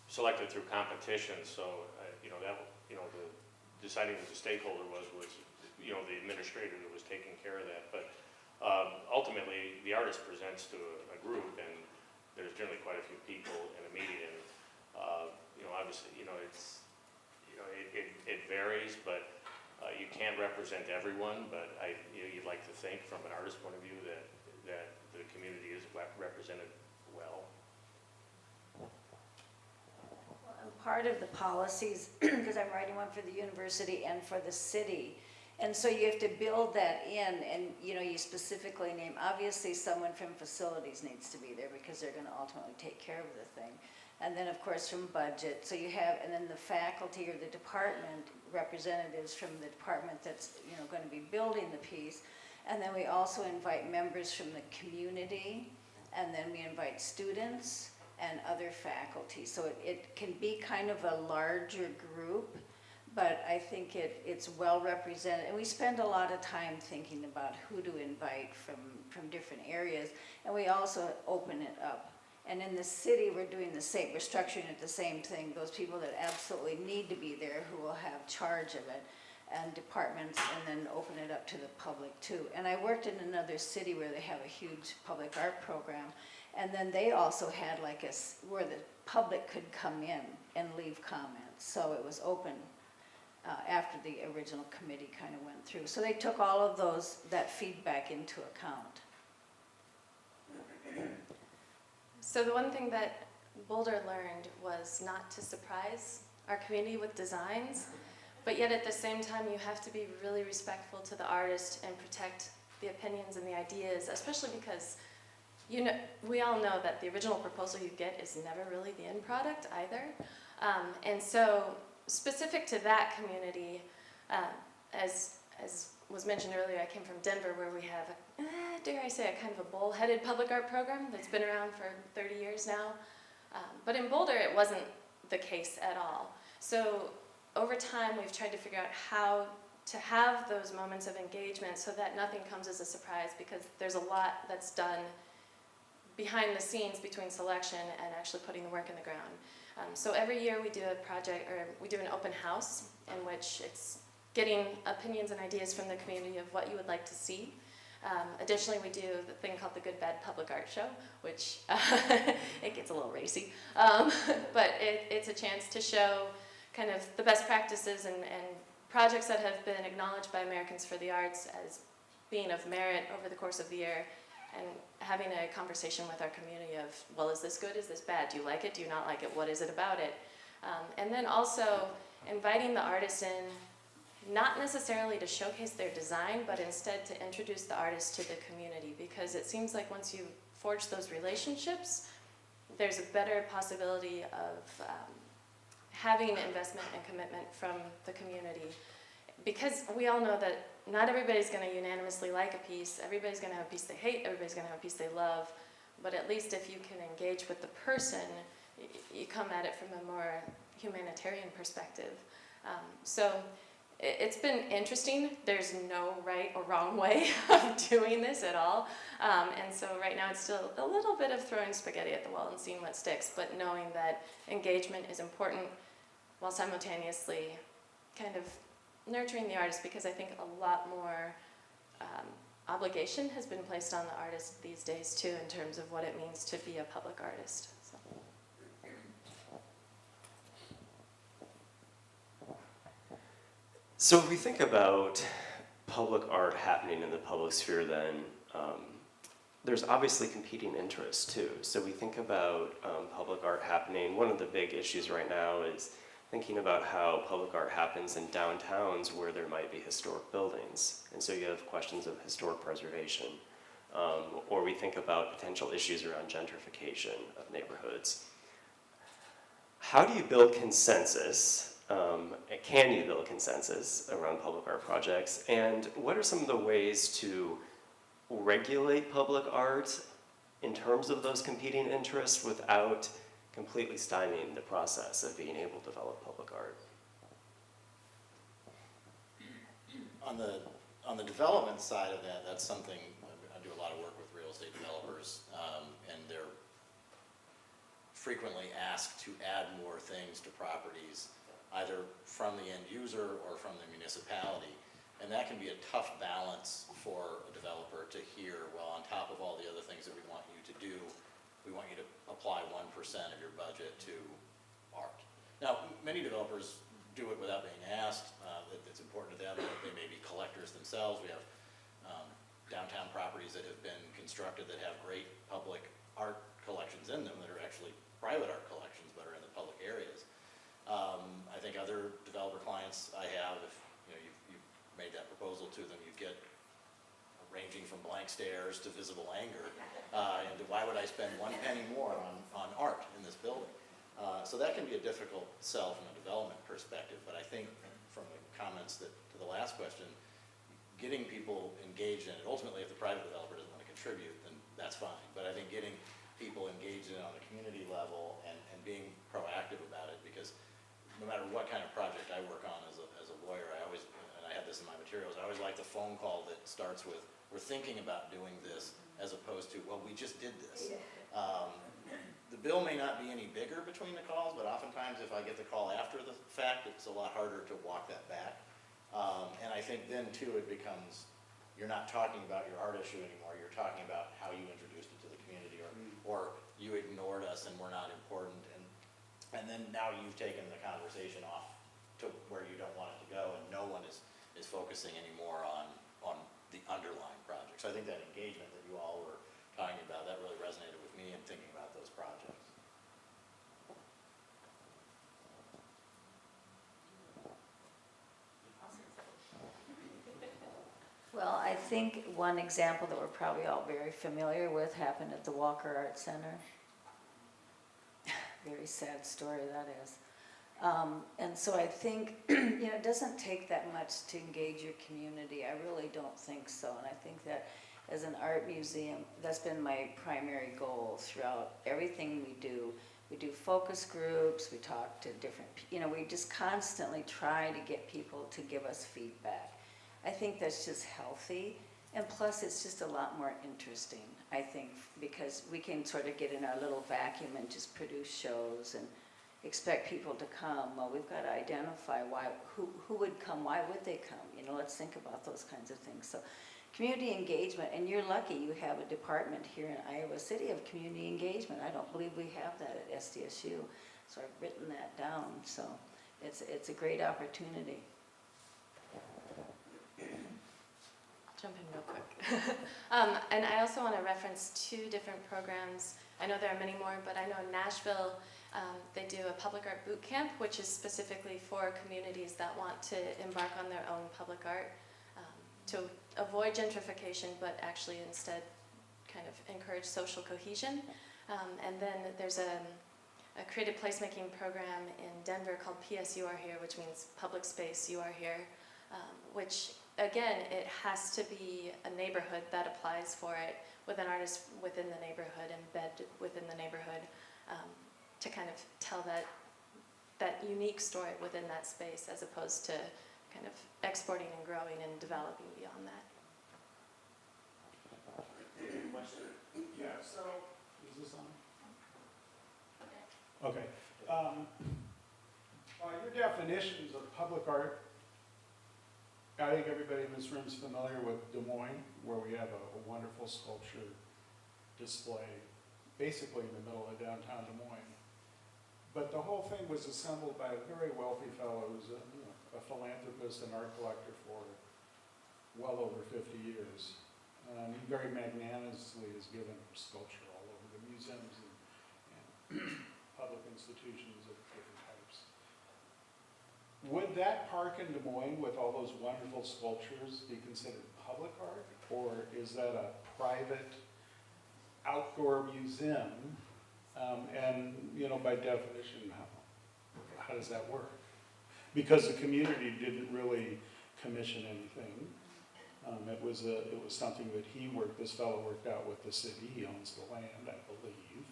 selected through competition, so the deciding who the stakeholder was the administrator that was taking care of that. But ultimately, the artist presents to a group, and there's generally quite a few people in a meeting, and obviously, it varies, but you can't represent everyone. But you'd like to think, from an artist's point of view, that the community is represented well. I'm part of the policies, because I'm writing one for the university and for the city. And so you have to build that in, and you specifically name, obviously someone from facilities needs to be there because they're going to ultimately take care of the thing. And then of course from budget, so you have, and then the faculty or the department representatives from the department that's going to be building the piece. And then we also invite members from the community, and then we invite students and other faculty. So it can be kind of a larger group, but I think it's well represented. And we spend a lot of time thinking about who to invite from different areas. And we also open it up. And in the city, we're doing the same, we're structuring it the same thing. Those people that absolutely need to be there, who will have charge of it, and departments, and then open it up to the public too. And I worked in another city where they have a huge public art program, and then they also had where the public could come in and leave comments. So it was open after the original committee kind of went through. So they took all of that feedback into account. So the one thing that Boulder learned was not to surprise our community with designs, but yet at the same time you have to be really respectful to the artist and protect the opinions and the ideas, especially because we all know that the original proposal you get is never really the end product either. And so specific to that community, as was mentioned earlier, I came from Denver, where we have, dare I say, a kind of a bull-headed public art program that's been around for 30 years now. But in Boulder, it wasn't the case at all. So over time, we've tried to figure out how to have those moments of engagement so that nothing comes as a surprise, because there's a lot that's done behind the scenes between selection and actually putting the work in the ground. So every year we do a project, or we do an open house, in which it's getting opinions and ideas from the community of what you would like to see. Additionally, we do the thing called the Good Bad Public Art Show, which it gets a little racy, but it's a chance to show kind of the best practices and projects that have been acknowledged by Americans for the Arts as being of merit over the course of the year, and having a conversation with our community of, well, is this good, is this bad, do you like it, do you not like it, what is it about it? And then also inviting the artists in, not necessarily to showcase their design, but instead to introduce the artist to the community, because it seems like once you forge those relationships, there's a better possibility of having investment and commitment from the community. Because we all know that not everybody's going to unanimously like a piece. Everybody's going to have a piece they hate. Everybody's going to have a piece they love. But at least if you can engage with the person, you come at it from a more humanitarian perspective. So it's been interesting. There's no right or wrong way of doing this at all. And so right now it's still a little bit of throwing spaghetti at the wall and seeing what sticks, but knowing that engagement is important while simultaneously kind of nurturing the artist, because I think a lot more obligation has been placed on the artist these days too, in terms of what it means to be a public artist. So. So if we think about public art happening in the public sphere, then there's obviously competing interests too. So we think about public art happening. One of the big issues right now is thinking about how public art happens in downtowns where there might be historic buildings. And so you have questions of historic preservation. Or we think about potential issues around gentrification of neighborhoods. How do you build consensus? Can you build consensus around public art projects? And what are some of the ways to regulate public art in terms of those competing interests without completely stymieing the process of being able to develop public art? On the development side of that, that's something, I do a lot of work with real estate developers, and they're frequently asked to add more things to properties, either from the end user or from the municipality. And that can be a tough balance for a developer to hear, well, on top of all the other things that we want you to do, we want you to apply 1% of your budget to art. Now, many developers do it without being asked. It's important to them. They may be collectors themselves. We have downtown properties that have been constructed that have great public art collections in them that are actually private art collections but are in the public areas. I think other developer clients I have, if you've made that proposal to them, you get ranging from blank stares to visible anger, and why would I spend 1 penny more on art in this building? So that can be a difficult sell from a development perspective, but I think from the comments to the last question, getting people engaged in it, ultimately if the private developer doesn't want to contribute, then that's fine, but I think getting people engaged in it on a community level and being proactive about it, because no matter what kind of project I work on as a lawyer, I always, and I have this in my materials, I always like the phone call that starts with, we're thinking about doing this, as opposed to, well, we just did this. The bill may not be any bigger between the calls, but oftentimes if I get the call after the fact, it's a lot harder to walk that back. And I think then too, it becomes, you're not talking about your art issue anymore, you're talking about how you introduced it to the community, or you ignored us and we're not important, and then now you've taken the conversation off to where you don't want it to go, and no one is focusing anymore on the underlying project. So I think that engagement that you all were talking about, that really resonated with me in thinking about those projects. Well, I think one example that we're probably all very familiar with happened at the Walker Art Center. Very sad story that is. And so I think, it doesn't take that much to engage your community. I really don't think so. And I think that as an art museum, that's been my primary goal throughout everything we do. We do focus groups, we talk to different, we just constantly try to get people to give us feedback. I think that's just healthy. And plus, it's just a lot more interesting, I think, because we can sort of get in our little vacuum and just produce shows and expect people to come. Well, we've got to identify who would come, why would they come? Let's think about those kinds of things. So community engagement, and you're lucky you have a department here in Iowa City of community engagement. I don't believe we have that at SDSU. So I've written that down. So it's a great opportunity. Jump in real quick. And I also want to reference 2 different programs. I know there are many more, but I know in Nashville, they do a public art boot camp, which is specifically for communities that want to embark on their own public art to avoid gentrification, but actually instead kind of encourage social cohesion. And then there's a creative placemaking program in Denver called PS You Are Here, which means Public Space You Are Here, which, again, it has to be a neighborhood that applies for it, with an artist within the neighborhood, embedded within the neighborhood, to kind of tell that unique story within that space, as opposed to kind of exporting and growing and developing beyond that. Yeah, so, is this on? Okay. Your definitions of public art, I think everybody in this room is familiar with Des Moines, where we have a wonderful sculpture display, basically in the middle of downtown Des Moines. But the whole thing was assembled by a very wealthy fellow who's a philanthropist and art collector for well over 50 years. He very magnanimously has given sculpture all over the museums and public institutions of different types. Would that park in Des Moines with all those wonderful sculptures be considered public art? Or is that a private outdoor museum? And, by definition, how does that work? Because the community didn't really commission anything. It was something that this fellow worked out with the city. He owns the land, I believe.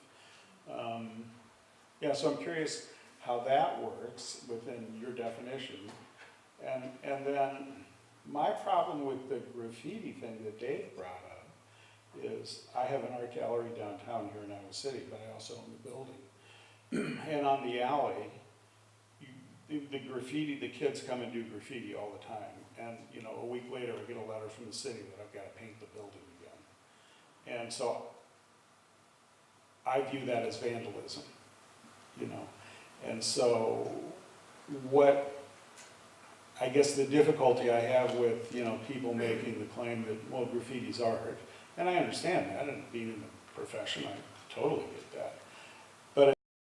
So I'm curious how that works within your definition. And then my problem with the graffiti thing that Dave brought up is I have an art gallery downtown here in Iowa City, but I also own the building. And on the alley, the graffiti, the kids come and do graffiti all the time. And, a week later, I get a letter from the city that I've got to paint the building again. And so I view that as vandalism, And so I guess the difficulty I have with, people making the claim that, well, graffiti's art, and I understand that, and being in the profession, I totally get that.